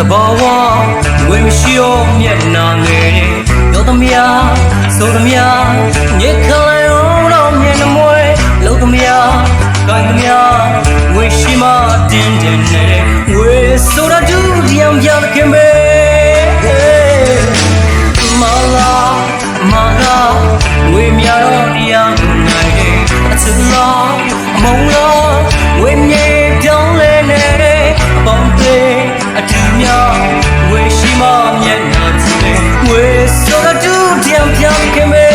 ဘောဝဝေမရှိရောမျက်နာငယ်ရောသမျှဆိုသမျှညစ်ခလိုက်တော့မျက်နှာမွဲလုံးသမျှကိုင်းသမျှဝေရှိမတင်းတင်းနဲ့ဝေဆိုတာတူဒီအောင်ပြခင်ပဲမာလာဝေမြတော့တရားနိုင်တယ်အချစ်လားအမုံလားဝေမြေပြောင်းလဲနေပေါင်းသေးအထူးများဝေရှိမမျက်နှာကြည့်လေဝေဆိုတာတူတရားပြခင်ပဲ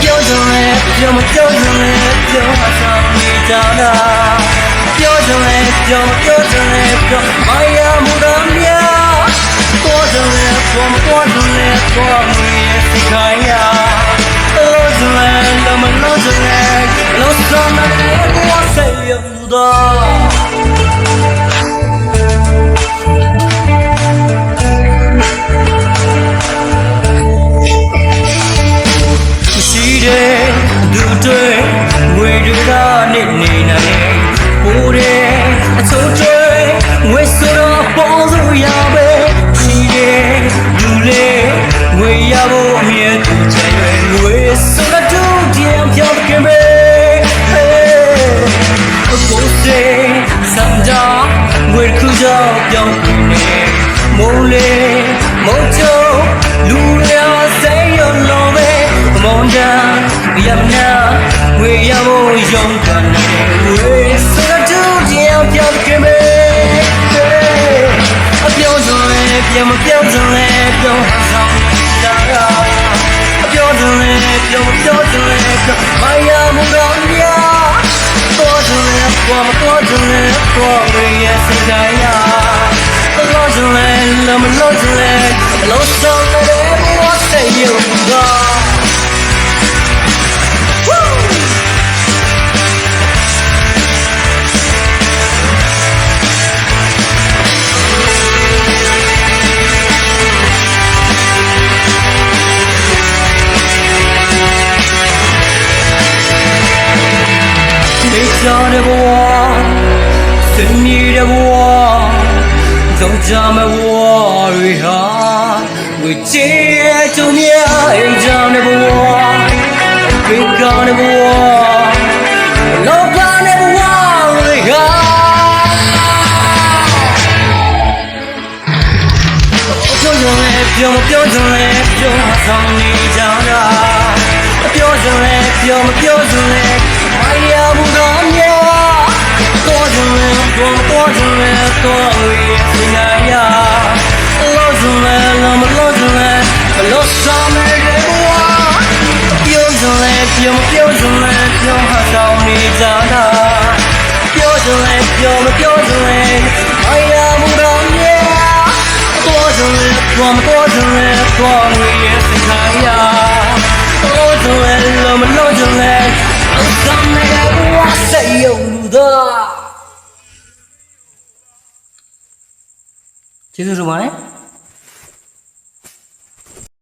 ပြောကြလဲပြောမပြောကြလဲပြောအဆောင်နေကြတာပြောကြလဲပြောမပြောကြလဲပြောမရမှုတော့များ多着嘞，多么多着嘞，多么也是开呀。老着嘞，那么老着嘞，老上那里我谁也不知道。是的，对对，为着他你那里，不的，错对，为什么帮助要呗？为呀不灭不在原，为什么注定飘给没？不是三家为苦着飘给你，莫嘞莫就路了谁有路呗？莫着呀那为呀不勇敢嘞，为什么注定飘给没？标准嘞，标么标准嘞，标上。标准嘞，标准嘞，哎呀，不高呀，多准嘞，多么多准嘞，多为也是开呀，老准嘞，那么老准嘞，老上来的我谁有个？家的我，生你的我，都这么我为啥？为这种年长的我，被高的我，老板的我为啥？标准嘞，标准嘞，标上你家的，标准嘞，标准嘞。哎呀，不高呀，多准嘞，多准嘞，多为是爱呀，老准嘞，那么老准嘞，老上来的我，标准嘞，标准嘞，标还少你长大，标准嘞，标准嘞，哎呀，不高呀，多准嘞，多准嘞，多为是爱呀，老准嘞，那么老准嘞。谁有路的？这是什么呢？